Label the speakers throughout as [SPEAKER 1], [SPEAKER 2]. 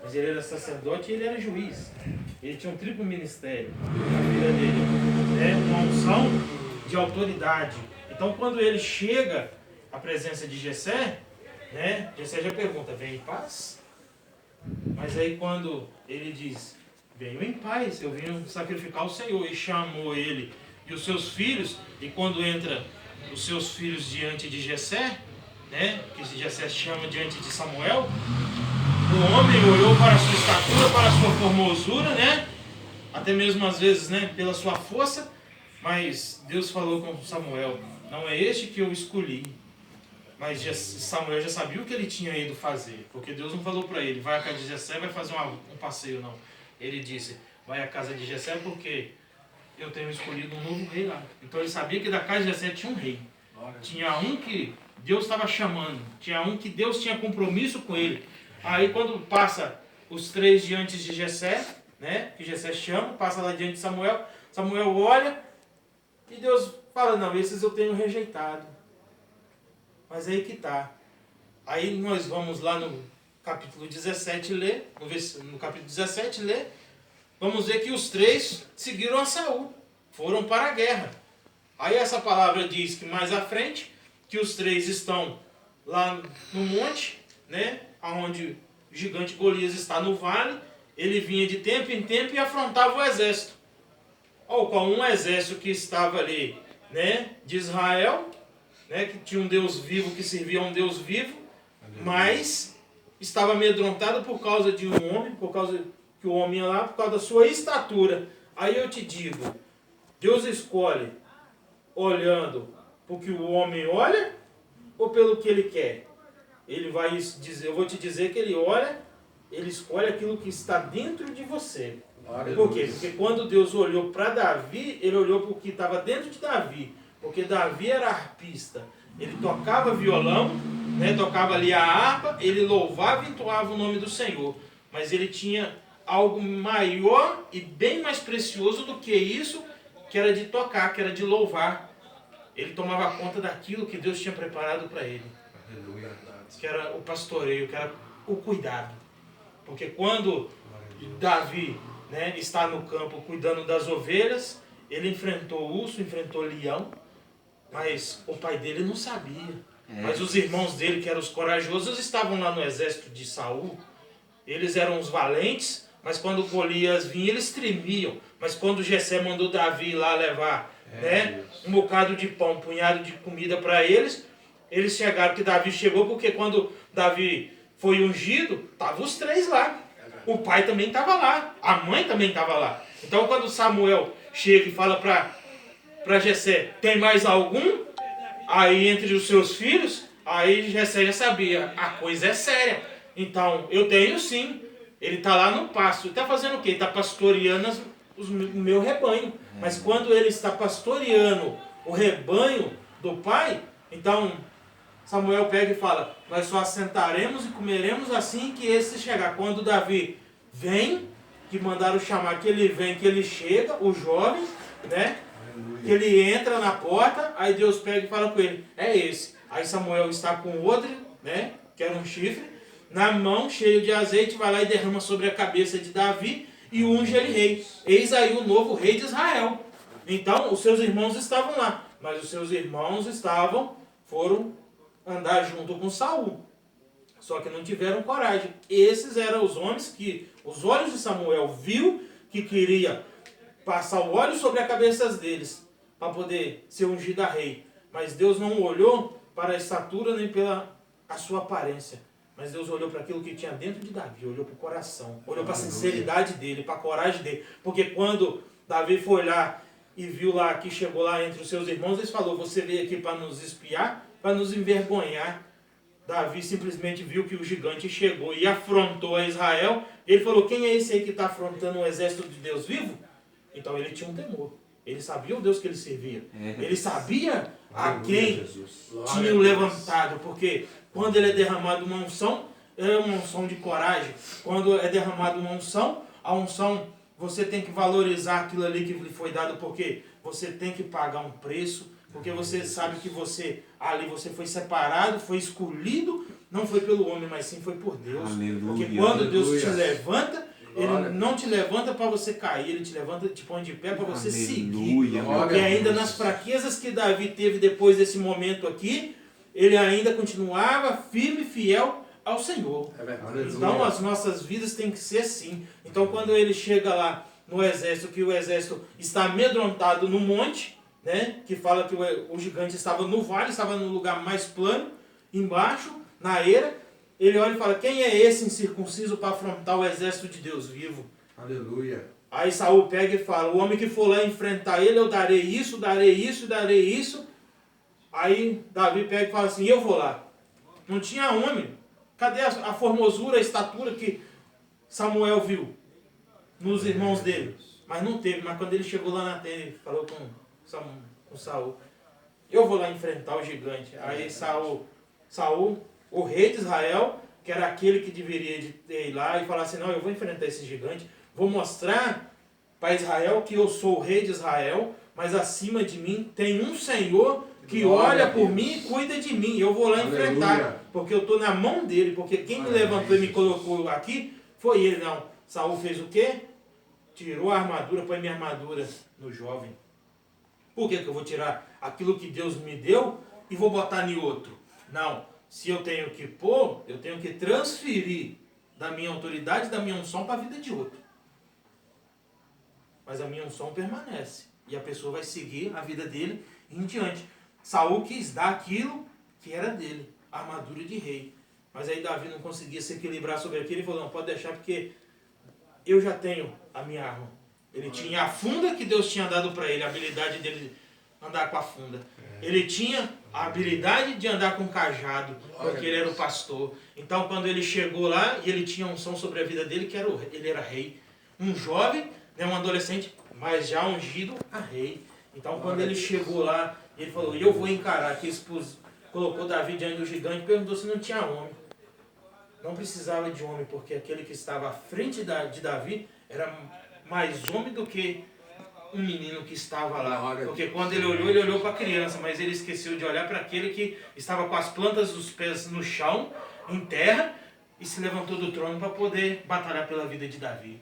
[SPEAKER 1] Mas ele era sacerdote e ele era juiz. Ele tinha um triplo ministério na vida dele, uma unção de autoridade. Então, quando ele chega à presença de Jessé, Jessé já pergunta: vem em paz? Mas aí quando ele diz: venho em paz, eu vim sacrificar ao Senhor, e chamou ele e os seus filhos, e quando entra os seus filhos diante de Jessé, que Jessé chama diante de Samuel, o homem olhou para a sua estatura, para a sua formosura, até mesmo às vezes pela sua força, mas Deus falou com Samuel: não é este que eu escolhi. Mas Samuel já sabia o que ele tinha ido fazer, porque Deus não falou para ele: vai à casa de Jessé, vai fazer um passeio, não. Ele disse: vai à casa de Jessé porque eu tenho escolhido um novo rei lá. Então ele sabia que da casa de Jessé tinha um rei. Tinha um que Deus estava chamando, tinha um que Deus tinha compromisso com ele. Aí quando passa os três diante de Jessé, que Jessé chama, passa lá diante de Samuel, Samuel olha e Deus fala: não, esses eu tenho rejeitado. Mas aí que está. Aí nós vamos lá no capítulo 17 ler, no capítulo 17 ler, vamos ver que os três seguiram a Saul, foram para a guerra. Aí essa palavra diz que mais à frente, que os três estão lá no monte, onde o gigante Golias está no vale. Ele vinha de tempo em tempo e afrontava o exército. Ao qual um exército que estava ali, de Israel, que tinha um Deus vivo, que servia a um Deus vivo, mas estava amedrontado por causa de um homem, por causa que o homem ia lá, por causa da sua estatura. Aí eu te digo, Deus escolhe olhando porque o homem olha ou pelo que ele quer? Ele vai dizer, eu vou te dizer que ele olha, ele escolhe aquilo que está dentro de você. Por quê? Porque quando Deus olhou para Davi, ele olhou para o que estava dentro de Davi. Porque Davi era arpista, ele tocava violão, tocava ali a harpa, ele louvava e entoava o nome do Senhor. Mas ele tinha algo maior e bem mais precioso do que isso, que era de tocar, que era de louvar. Ele tomava conta daquilo que Deus tinha preparado para ele. Que era o pastoreio, que era o cuidado. Porque quando Davi está no campo cuidando das ovelhas, ele enfrentou urso, enfrentou leão, mas o pai dele não sabia. Mas os irmãos dele, que eram os corajosos, estavam lá no exército de Saul. Eles eram os valentes, mas quando Golias vinha, eles tremiam. Mas quando Jessé mandou Davi lá levar um bocado de pão, um punhado de comida para eles, eles chegaram, que Davi chegou, porque quando Davi foi ungido, estavam os três lá. O pai também estava lá, a mãe também estava lá. Então quando Samuel chega e fala para Jessé: tem mais algum? Aí entre os seus filhos, aí Jessé já sabia, a coisa é séria. Então, eu tenho sim. Ele está lá no pasto. Está fazendo o quê? Ele está pastoreando o meu rebanho. Mas quando ele está pastoreando o rebanho do pai, então Samuel pega e fala: nós só assentaremos e comeremos assim que esse chegar. Quando Davi vem, que mandaram chamar, que ele vem, que ele chega, o jovem, que ele entra na porta, aí Deus pega e fala com ele: é esse. Aí Samuel está com outro, que era um chifre, na mão, cheio de azeite, vai lá e derrama sobre a cabeça de Davi e unge ele rei. Eis aí o novo rei de Israel. Então, os seus irmãos estavam lá, mas os seus irmãos foram andar junto com Saul. Só que não tiveram coragem. Esses eram os homens que os olhos de Samuel viu que queria passar o óleo sobre a cabeça deles para poder ser ungido a rei. Mas Deus não olhou para a estatura nem pela a sua aparência. Mas Deus olhou para aquilo que tinha dentro de Davi, olhou para o coração, olhou para a sinceridade dele, para a coragem dele. Porque quando Davi foi lá e viu lá, que chegou lá entre os seus irmãos, ele falou: você veio aqui para nos espiar, para nos envergonhar. Davi simplesmente viu que o gigante chegou e afrontou a Israel. Ele falou: quem é esse aí que está afrontando o exército de Deus vivo? Então ele tinha um temor. Ele sabia o Deus que ele servia. Ele sabia a quem tinha levantado. Porque quando ele é derramado uma unção, é uma unção de coragem. Quando é derramado uma unção, a unção, você tem que valorizar aquilo ali que lhe foi dado, porque você tem que pagar um preço. Porque você sabe que ali você foi separado, foi escolhido não foi pelo homem, mas sim foi por Deus.
[SPEAKER 2] Aleluia.
[SPEAKER 1] Porque quando Deus te
[SPEAKER 3] Aleluia.
[SPEAKER 1] levanta, Ele não te levanta para você cair, Ele te levanta, te põe de pé para você seguir. Porque ainda nas fraquezas que Davi teve depois desse momento aqui, ele ainda continuava firme e fiel ao Senhor.
[SPEAKER 3] É verdade.
[SPEAKER 1] Então as nossas vidas têm que ser assim. Então quando ele chega lá no exército, que o exército está amedrontado no monte, né, que fala que o gigante estava no vale, estava no lugar mais plano, embaixo, na eira, ele olha e fala, quem é esse incircunciso para afrontar o exército de Deus vivo?
[SPEAKER 3] Aleluia.
[SPEAKER 1] Aí Saul pega e fala, o homem que for lá enfrentar ele, eu darei isso, darei isso, darei isso. Aí Davi pega e fala assim, eu vou lá. Não tinha homem. Cadê a formosura, a estatura que Samuel viu nos irmãos dele? Mas não teve. Mas quando ele chegou lá na terra, ele falou com Saul, eu vou lá enfrentar o gigante. Aí Saul, o rei de Israel, que era aquele que deveria ir lá e falar assim, não, eu vou enfrentar esse gigante, vou mostrar para Israel que eu sou o rei de Israel, mas acima de mim tem um Senhor que olha por mim e cuida de mim. Eu vou lá enfrentar, porque eu estou na mão dele, porque quem me levantou e me colocou aqui foi ele. Não, Saul fez o quê? Tirou a armadura, põe minha armadura no jovem. Por que eu vou tirar aquilo que Deus me deu e vou botar em outro? Não, se eu tenho que pôr, eu tenho que transferir da minha autoridade, da minha unção para a vida de outro. Mas a minha unção permanece. E a pessoa vai seguir a vida dele em diante. Saul quis dar aquilo que era dele, a armadura de rei. Mas aí Davi não conseguia se equilibrar sobre aquilo e falou, não, pode deixar porque eu já tenho a minha arma. Ele tinha a funda que Deus tinha dado para ele, a habilidade dele andar com a funda. Ele tinha a habilidade de andar com o cajado, porque ele era o pastor. Então quando ele chegou lá, e ele tinha unção sobre a vida dele, que ele era rei. Um jovem, né, um adolescente, mas já ungido a rei. Então quando ele chegou lá, ele falou, eu vou encarar, que colocou Davi diante do gigante, perguntou se não tinha homem. Não precisava de homem, porque aquele que estava à frente de Davi era mais homem do que um menino que estava lá. Porque quando ele olhou para a criança, mas ele esqueceu de olhar para aquele que estava com as plantas dos pés no chão, em terra, e se levantou do trono para poder batalhar pela vida de Davi.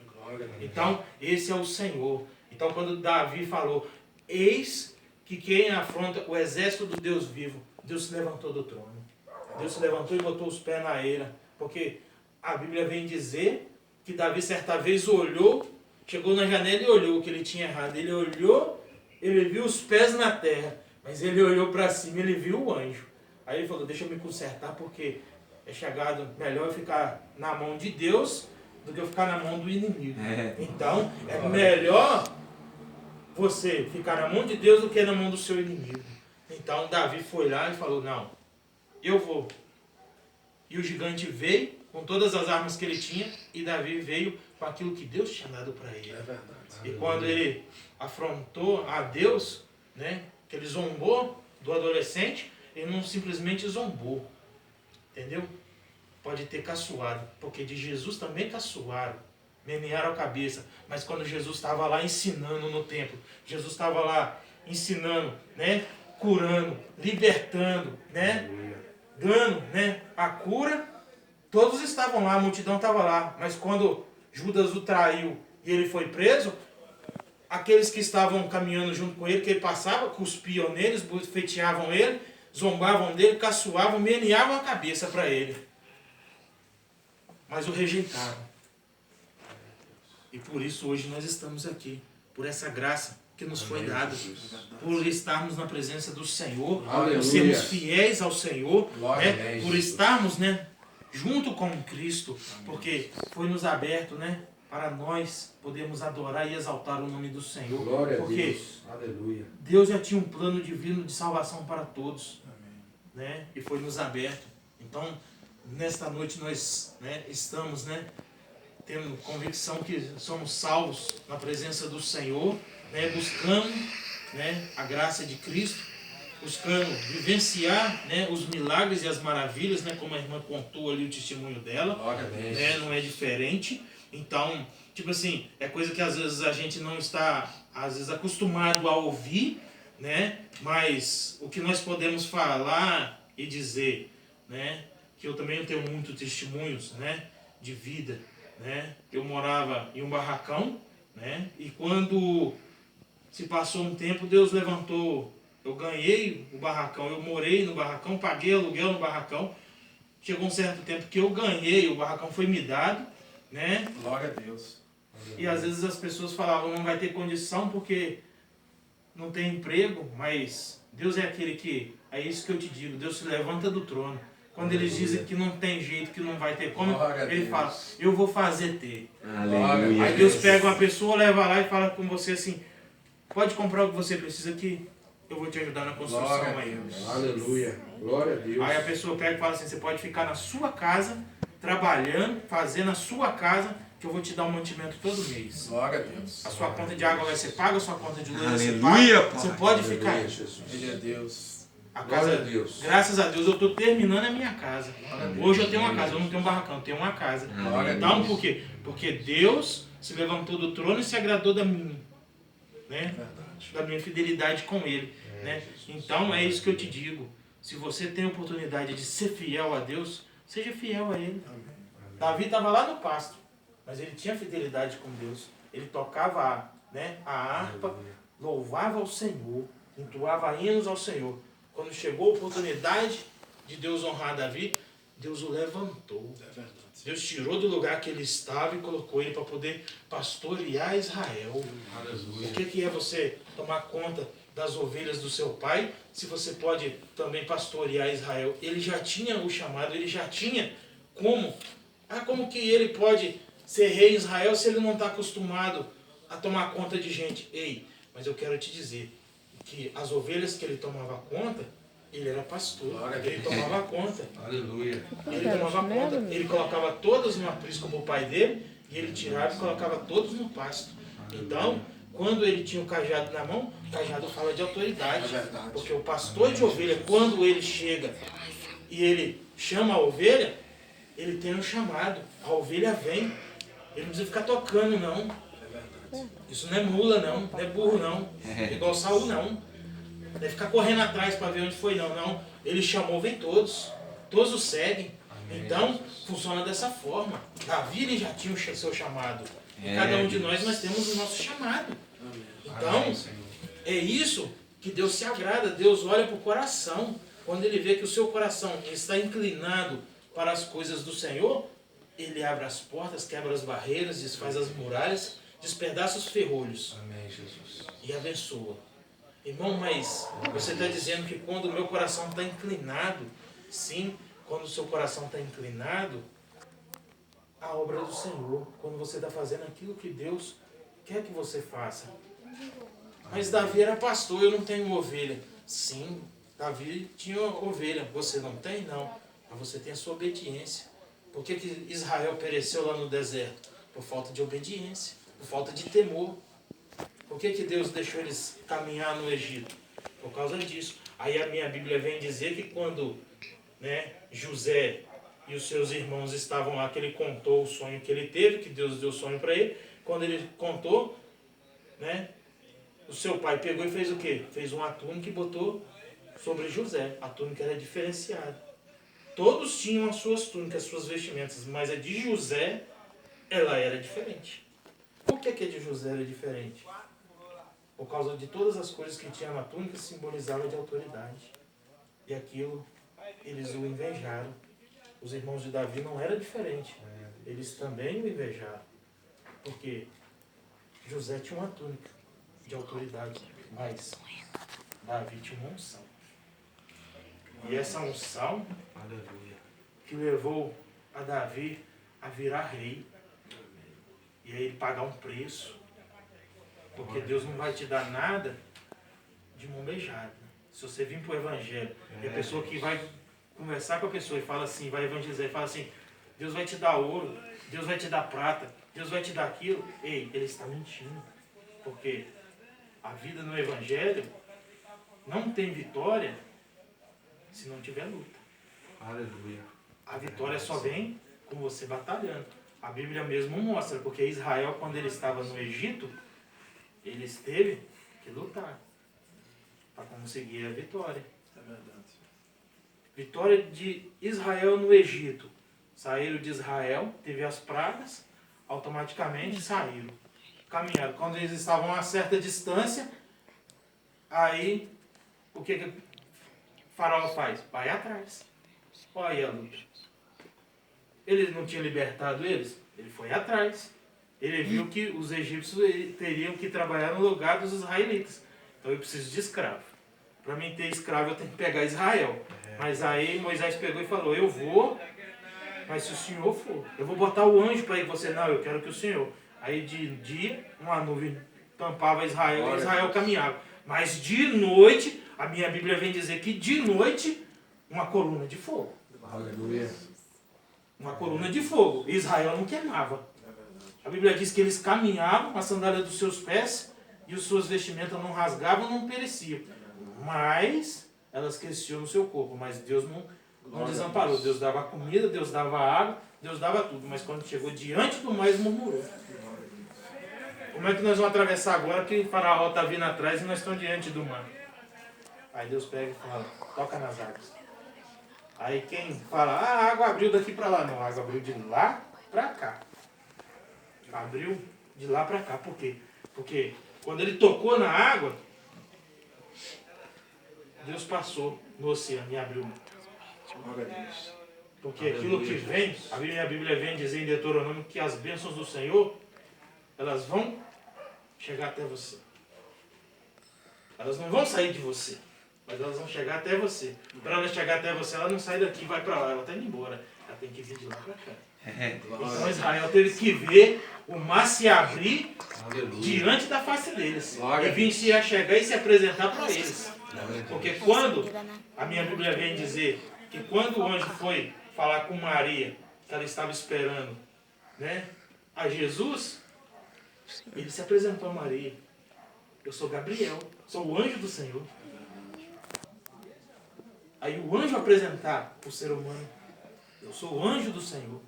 [SPEAKER 1] Então, esse é o Senhor. Então, quando Davi falou, eis que quem afronta o exército do Deus vivo, Deus se levantou do trono. Deus se levantou e botou os pés na eira. Porque a Bíblia vem dizer que Davi certa vez olhou, chegou na janela e olhou que ele tinha errado. Ele olhou, ele viu os pés na terra, mas ele olhou para cima e ele viu o anjo. Aí ele falou, deixa eu me consertar porque é chegado, melhor eu ficar na mão de Deus do que eu ficar na mão do inimigo. Então, é melhor você ficar na mão de Deus do que na mão do seu inimigo. Então, Davi foi lá e falou, não, eu vou. E o gigante veio com todas as armas que ele tinha e Davi veio com aquilo que Deus tinha dado para ele.
[SPEAKER 3] É verdade.
[SPEAKER 1] E quando ele afrontou a Deus, né, que ele zombou do adolescente, ele não simplesmente zombou. Entendeu? Pode ter caçoado, porque de Jesus também caçoaram, menearam a cabeça. Mas quando Jesus estava lá ensinando no templo, Jesus estava lá ensinando, né, curando, libertando, né, dando, né, a cura, todos estavam lá, a multidão estava lá. Mas quando Judas o traiu e ele foi preso, aqueles que estavam caminhando junto com ele, que ele passava, cuspiam neles, bufeteavam ele, zombavam dele, caçoavam, meneavam a cabeça para ele. Mas o rejeitaram. E por isso hoje nós estamos aqui, por essa graça que nos foi dada, por estarmos na presença do Senhor, por sermos fiéis ao Senhor, né, por estarmos, né, junto com Cristo, porque foi nos aberto, né, para nós podermos adorar e exaltar o nome do Senhor.
[SPEAKER 3] Glória
[SPEAKER 1] porque
[SPEAKER 3] a Deus. Aleluia.
[SPEAKER 1] Deus já tinha um plano divino de salvação para todos, né, e foi nos aberto. Então, nesta noite nós, né, estamos, né, tendo convicção que somos salvos na presença do Senhor, né, buscando, né, a graça de Cristo, buscando vivenciar, né, os milagres e as maravilhas, né, como a irmã contou ali o testemunho dela, né, não é diferente. Então, tipo assim, é coisa que às vezes a gente não está, às vezes, acostumado a ouvir, né, mas o que nós podemos falar e dizer, né, que eu também tenho muitos testemunhos, né, de vida, né? Eu morava em um barracão, né? E quando se passou um tempo, Deus levantou, eu ganhei o barracão, eu morei no barracão, paguei aluguel no barracão. Chegou um certo tempo que eu ganhei, o barracão foi me dado, né?
[SPEAKER 3] Glória a Deus.
[SPEAKER 1] E às vezes as pessoas falavam, não vai ter condição porque não tem emprego, mas Deus é aquele que, é isso que eu te digo, Deus se levanta do trono. Quando eles dizem que não tem jeito, que não vai ter como, ele fala, eu vou fazer ter.
[SPEAKER 2] Aleluia.
[SPEAKER 1] Aí Deus pega uma pessoa, leva lá e fala com você assim, pode comprar o que você precisa que eu vou te ajudar na construção aí.
[SPEAKER 3] Aleluia. Glória a Deus.
[SPEAKER 1] Aí a pessoa pega e fala assim, você pode ficar na sua casa, trabalhando, fazendo a sua casa, que eu vou te dar um mantimento todo mês.
[SPEAKER 3] Glória a Deus.
[SPEAKER 1] A sua conta de água vai ser paga, a sua conta de luz vai ser
[SPEAKER 2] Aleluia,
[SPEAKER 1] paga. Você pode ficar aí.
[SPEAKER 3] Ele é Deus.
[SPEAKER 1] A
[SPEAKER 3] Glória
[SPEAKER 1] casa,
[SPEAKER 3] a Deus.
[SPEAKER 1] graças a Deus eu estou terminando a minha casa. Hoje eu tenho uma casa, eu não tenho um barracão, eu tenho uma casa. Então por quê? Porque Deus se levantou do trono e se agradou da minha, né? Da minha fidelidade com Ele. Né? Então é isso que eu te digo. Se você tem a oportunidade de ser fiel a Deus, seja fiel a Ele. Davi estava lá no pasto, mas ele tinha fidelidade com Deus. Ele tocava, né, a harpa, louvava ao Senhor, entoava hinos ao Senhor. Quando chegou a oportunidade de Deus honrar Davi, Deus o levantou. Deus tirou do lugar que ele estava e colocou ele para poder pastorear Israel. O que é você tomar conta das ovelhas do seu pai, se você pode também pastorear Israel? Ele já tinha o chamado, ele já tinha como. Como que ele pode ser rei em Israel se ele não está acostumado a tomar conta de gente? Ei, mas eu quero te dizer que as ovelhas que ele tomava conta, ele era pastor, ele tomava conta.
[SPEAKER 3] Aleluia.
[SPEAKER 1] Ele tomava conta, ele colocava todas no aprisco para o pai dele, e ele tirava e colocava todos no pasto. Então, quando ele tinha o cajado na mão, o cajado fala de autoridade. Porque o pastor de ovelha, quando ele chega e ele chama a ovelha, ele tem um chamado. A ovelha vem. Ele não precisa ficar tocando, não. Isso não é mula, não. Não é burro, não. É igual Saul, não. Não é ficar correndo atrás para ver onde foi, não. Não. Ele chamou, vem todos. Todos o seguem. Então, funciona dessa forma. Davi ele já tinha o seu chamado. E cada um de nós temos o nosso chamado. Então, é isso que Deus se agrada. Deus olha para o coração. Quando ele vê que o seu coração está inclinado para as coisas do Senhor, ele abre as portas, quebra as barreiras, desfaz as muralhas, despedaça os ferrolhos.
[SPEAKER 3] Amém, Jesus.
[SPEAKER 1] E abençoa. Irmão, mas você está dizendo que quando o meu coração está inclinado, sim, quando o seu coração está inclinado, a obra do Senhor, quando você está fazendo aquilo que Deus quer que você faça. Mas Davi era pastor, eu não tenho ovelha. Sim, Davi tinha ovelha, você não tem? Não. Mas você tem a sua obediência. Por que Israel pereceu lá no deserto? Por falta de obediência, por falta de temor. Por que Deus deixou eles caminhar no Egito? Por causa disso. Aí a minha Bíblia vem dizer que quando, né, José e os seus irmãos estavam lá, que ele contou o sonho que ele teve, que Deus deu o sonho para ele. Quando ele contou, né, o seu pai pegou e fez o quê? Fez uma túnica e botou sobre José. A túnica era diferenciada. Todos tinham as suas túnicas, as suas vestimentas, mas a de José, ela era diferente. Por que a de José era diferente? Por causa de todas as coisas que tinha na túnica, simbolizava de autoridade. E aquilo, eles o invejaram. Os irmãos de Davi não era diferente. Eles também o invejaram. Porque José tinha uma túnica de autoridade, mas Davi tinha uma unção. E essa unção que levou a Davi a virar rei. E aí ele pagar um preço. Porque Deus não vai te dar nada de mão beijada. Se você vir para o Evangelho, e a pessoa que vai conversar com a pessoa e fala assim, vai evangelizar e fala assim, Deus vai te dar ouro, Deus vai te dar prata, Deus vai te dar aquilo. Ei, ele está mentindo. Porque a vida no Evangelho não tem vitória se não tiver luta.
[SPEAKER 3] Aleluia.
[SPEAKER 1] A vitória só vem com você batalhando. A Bíblia mesmo mostra, porque Israel, quando ele estava no Egito, ele teve que lutar para conseguir a vitória.
[SPEAKER 3] É verdade.
[SPEAKER 1] Vitória de Israel no Egito. Saíram de Israel, teve as pragas, automaticamente saíram. Caminharam. Quando eles estavam a certa distância, aí o que o faraó faz? Vai atrás. Olha aí a luta. Ele não tinha libertado eles? Ele foi atrás. Ele viu que os egípcios teriam que trabalhar no lugar dos israelitas. Então eu preciso de escravo. Para mim ter escravo eu tenho que pegar Israel. Mas aí Moisés pegou e falou, eu vou, mas se o senhor for, eu vou botar o anjo para ir. Você, não, eu quero que o senhor. Aí de dia, uma nuvem tampava Israel e Israel caminhava. Mas de noite, a minha Bíblia vem dizer que de noite, uma coluna de fogo.
[SPEAKER 3] Aleluia.
[SPEAKER 1] Uma coluna de fogo. Israel não queimava. A Bíblia diz que eles caminhavam, a sandália dos seus pés e as suas vestimentas não rasgavam, não pereciam. Mas elas cresciam no seu corpo. Mas Deus não desamparou. Deus dava comida, Deus dava água, Deus dava tudo. Mas quando chegou diante do mar, murmurou. Como é que nós vamos atravessar agora que o faraó está vindo atrás e nós estamos diante do mar? Aí Deus pega e fala, toca nas águas. Aí quem fala, a água abriu daqui para lá. Não, a água abriu de lá para cá. Abriu de lá para cá. Por quê? Porque quando ele tocou na água, Deus passou no oceano e abriu. Porque aquilo que vem, a Bíblia vem dizer em Deuteronômio que as bênçãos do Senhor, elas vão chegar até você. Elas não vão sair de você, mas elas vão chegar até você. Para ela chegar até você, ela não sai daqui e vai para lá, ela está indo embora. Ela tem que vir de lá para cá. Então Israel teve que ver o mar se abrir diante da face deles. E vir se a chegar e se apresentar para eles. Porque quando, a minha Bíblia vem dizer que quando o anjo foi falar com Maria, que ela estava esperando, né, a Jesus, ele se apresentou a Maria. Eu sou Gabriel, sou o anjo do Senhor. Aí o anjo apresentar para o ser humano, eu sou o anjo do Senhor.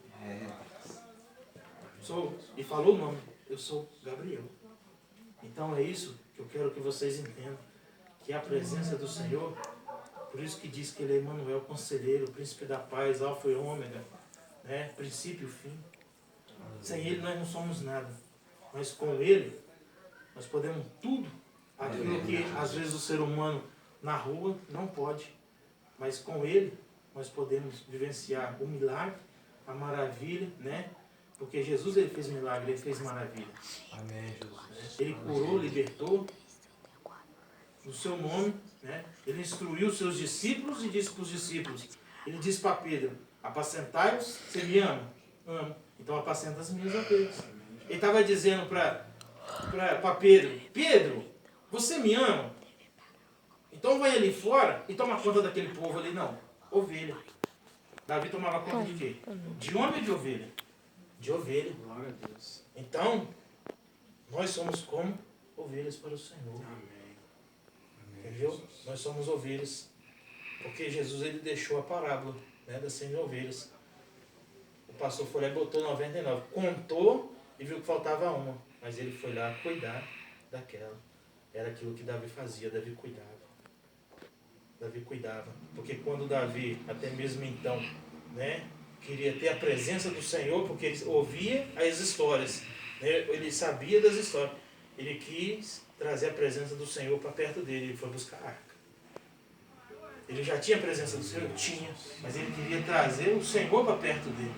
[SPEAKER 1] E falou o nome, eu sou Gabriel. Então é isso que eu quero que vocês entendam, que a presença do Senhor, por isso que diz que ele é Emmanuel, conselheiro, príncipe da paz, alfa e ômega, né? Princípio e fim. Sem ele nós não somos nada, mas com ele nós podemos tudo, aquilo que às vezes o ser humano na rua não pode, mas com ele nós podemos vivenciar o milagre, a maravilha, né? Porque Jesus ele fez milagre, ele fez maravilha.
[SPEAKER 3] Amém, Jesus.
[SPEAKER 1] Ele curou, libertou, no seu nome, né? Ele instruiu os seus discípulos e disse para os discípulos, ele disse para Pedro, apacentai-os, você me ama? Amo. Então apacenta as minhas ovelhas. Ele estava dizendo para Pedro, Pedro, você me ama? Então vai ali fora e toma conta daquele povo ali. Não, ovelha. Davi tomava conta de quê? De homem ou de ovelha? De ovelha.
[SPEAKER 3] Glória a Deus.
[SPEAKER 1] Então, nós somos como ovelhas para o Senhor.
[SPEAKER 3] Amém.
[SPEAKER 1] Entendeu? Nós somos ovelhas. Porque Jesus ele deixou a parábola, né, das 100 ovelhas. O pastor foi lá e botou 99. Contou e viu que faltava uma. Mas ele foi lá cuidar daquela. Era aquilo que Davi fazia. Davi cuidava. Davi cuidava. Porque quando Davi, até mesmo então, né, queria ter a presença do Senhor, porque ele ouvia as histórias, né, ele sabia das histórias. Ele quis trazer a presença do Senhor para perto dele. Ele foi buscar a arca. Ele já tinha a presença do Senhor? Tinha. Mas ele queria trazer o Senhor para perto dele.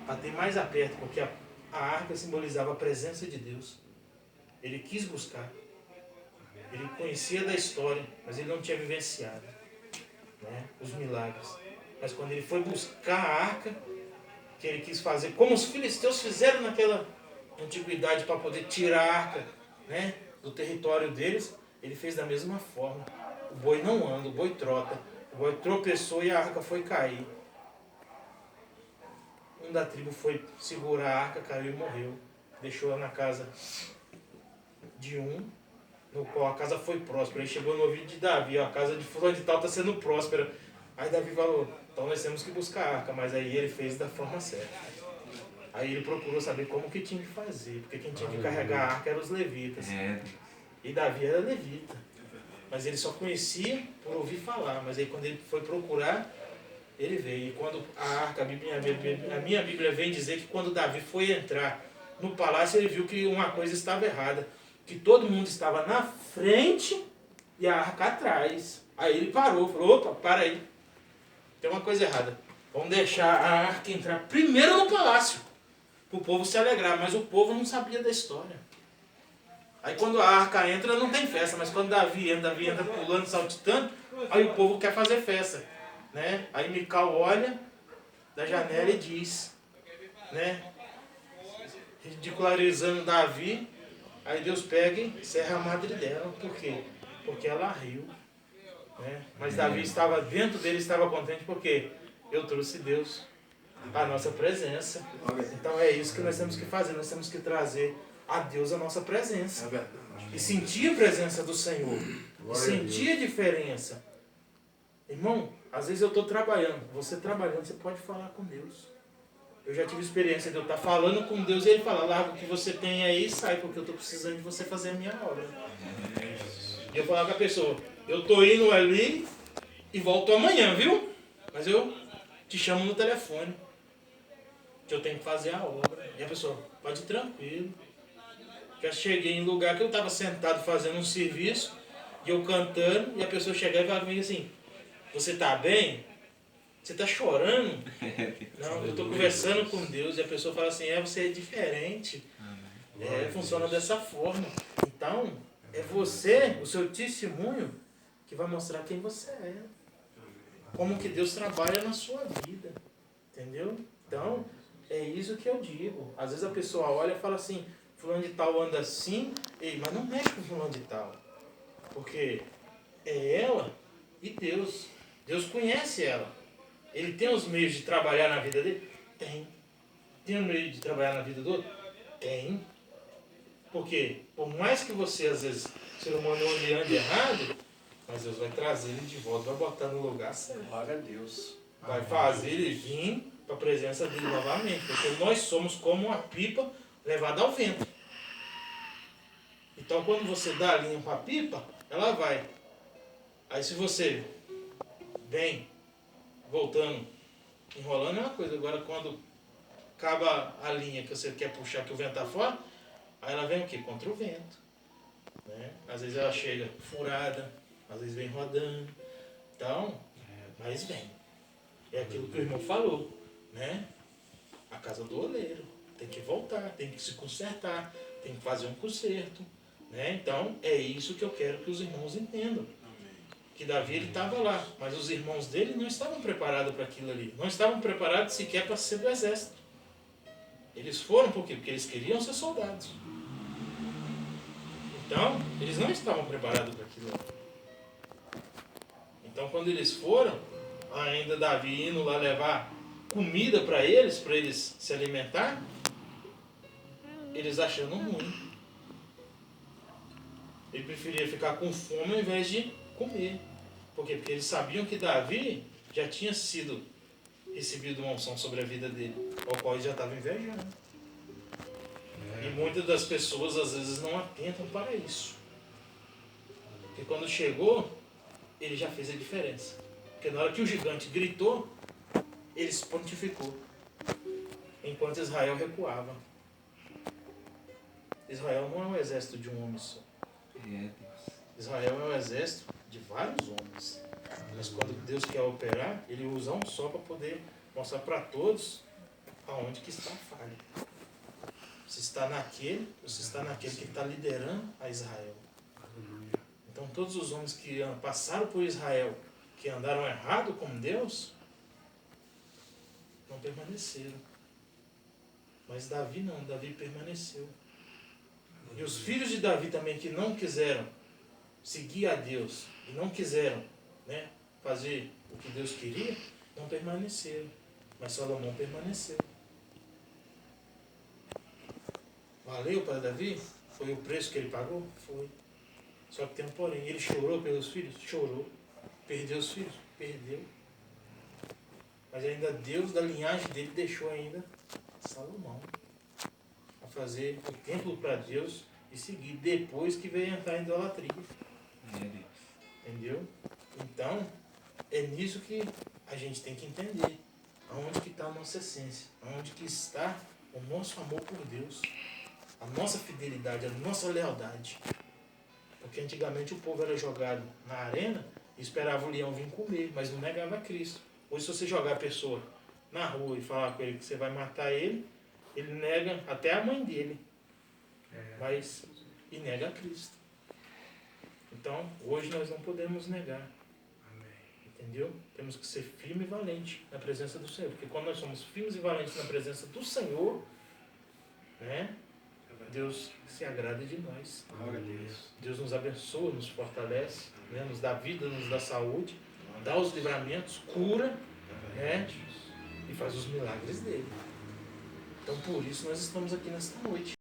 [SPEAKER 1] Para ter mais a perto, porque a arca simbolizava a presença de Deus. Ele quis buscar. Ele conhecia da história, mas ele não tinha vivenciado, né, os milagres. Mas quando ele foi buscar a arca, que ele quis fazer, como os filisteus fizeram naquela antiguidade para poder tirar a arca, né, do território deles, ele fez da mesma forma. O boi não anda, o boi trota. O boi tropeçou e a arca foi cair. Um da tribo foi segurar a arca, caiu e morreu. Deixou-a na casa de um, no qual a casa foi próspera. Aí chegou no ouvido de Davi, ó, a casa de fulano de tal está sendo próspera. Aí Davi falou, então nós temos que buscar a arca, mas aí ele fez da forma certa. Aí ele procurou saber como que tinha que fazer, porque quem tinha que carregar a arca eram os levitas. E Davi era levita. Mas ele só conhecia por ouvir falar. Mas aí quando ele foi procurar, ele veio. E quando a arca, a minha Bíblia vem dizer que quando Davi foi entrar no palácio, ele viu que uma coisa estava errada. Que todo mundo estava na frente e a arca atrás. Aí ele parou, falou, opa, para aí. Tem uma coisa errada. Vamos deixar a arca entrar primeiro no palácio, para o povo se alegrar. Mas o povo não sabia da história. Aí quando a arca entra, não tem festa. Mas quando Davi entra pulando, saltitando, aí o povo quer fazer festa. Né? Aí Mical olha da janela e diz, né? Ridicularizando Davi. Aí Deus pega e serra a madre dela. Por quê? Porque ela riu. Né? Mas Davi estava, dentro dele estava contente porque eu trouxe Deus à nossa presença. Então é isso que nós temos que fazer. Nós temos que trazer a Deus a nossa presença. E sentir a presença do Senhor. E sentir a diferença. Irmão, às vezes eu estou trabalhando. Você trabalhando, você pode falar com Deus. Eu já tive experiência de eu estar falando com Deus e Ele fala, larga o que você tem aí e sai, porque eu estou precisando de você fazer a minha obra. E eu falava com a pessoa, eu estou indo ali e volto amanhã, viu? Mas eu te chamo no telefone, que eu tenho que fazer a obra. E a pessoa, pode ir tranquilo. Já cheguei em lugar que eu estava sentado fazendo um serviço, e eu cantando, e a pessoa chegava e falava comigo assim, você está bem? Você está chorando? Não, eu estou conversando com Deus e a pessoa fala assim, você é diferente. Funciona dessa forma. Então, é você, o seu testemunho, que vai mostrar quem você é. Como que Deus trabalha na sua vida. Entendeu? Então, é isso que eu digo. Às vezes a pessoa olha e fala assim, fulano de tal anda assim, mas não mexe com fulano de tal. Porque é ela e Deus. Deus conhece ela. Ele tem os meios de trabalhar na vida dele? Tem. Tem o meio de trabalhar na vida do outro? Tem. Porque, por mais que você, às vezes, o ser humano ande errado, mas Deus vai trazer ele de volta, vai botar no lugar certo.
[SPEAKER 3] Glória a Deus.
[SPEAKER 1] Vai fazer ele vir para a presença dele novamente. Porque nós somos como uma pipa levada ao vento. Então, quando você dá a linha para a pipa, ela vai. Aí, se você vem voltando, enrolando é uma coisa. Agora, quando acaba a linha que você quer puxar, que o vento está fora, aí ela vem o quê? Contra o vento. Né? Às vezes ela chega furada, às vezes vem rodando. Então, mas vem. É aquilo que o irmão falou. Né? A casa do oleiro. Tem que voltar, tem que se consertar, tem que fazer um conserto. Né? Então, é isso que eu quero que os irmãos entendam. Que Davi estava lá, mas os irmãos dele não estavam preparados para aquilo ali. Não estavam preparados sequer para ser do exército. Eles foram por quê? Porque eles queriam ser soldados. Então, eles não estavam preparados para aquilo ali. Então, quando eles foram, ainda Davi indo lá levar comida para eles se alimentar, eles achando ruim. Ele preferia ficar com fome ao invés de comer. Por quê? Porque eles sabiam que Davi já tinha sido recebido uma unção sobre a vida dele, ao qual ele já estava invejando. E muitas das pessoas às vezes não atentam para isso. Porque quando chegou, ele já fez a diferença. Porque na hora que o gigante gritou, ele se pontificou. Enquanto Israel recuava. Israel não é um exército de um homem só. Israel é um exército de vários homens. Mas quando Deus quer operar, Ele usa um só para poder mostrar para todos aonde que está a falha. Você está naquele, você está naquele que está liderando a Israel. Então todos os homens que passaram por Israel, que andaram errado com Deus, não permaneceram. Mas Davi não, Davi permaneceu. E os filhos de Davi também que não quiseram seguir a Deus e não quiseram, né, fazer o que Deus queria, não permaneceram. Mas Salomão permaneceu. Valeu para Davi? Foi o preço que ele pagou? Foi. Só que tem um porém. Ele chorou pelos filhos? Chorou. Perdeu os filhos? Perdeu. Mas ainda Deus, da linhagem dele, deixou ainda Salomão a fazer o templo para Deus e seguir. Depois que veio entrar em idolatria. Entendeu? Então, é nisso que a gente tem que entender. Aonde que está a nossa essência? Aonde que está o nosso amor por Deus? A nossa fidelidade, a nossa lealdade. Porque antigamente o povo era jogado na arena e esperava o leão vir comer, mas não negava a Cristo. Hoje, se você jogar a pessoa na rua e falar com ele que você vai matar ele, ele nega até a mãe dele, e nega a Cristo. Então, hoje nós não podemos negar. Entendeu? Temos que ser firme e valente na presença do Senhor. Porque quando nós somos firmes e valentes na presença do Senhor, né, Deus se agrada de nós. Deus nos abençoa, nos fortalece, né, nos dá vida, nos dá saúde, dá os livramentos, cura, né, e faz os milagres dele. Então, por isso nós estamos aqui nesta noite.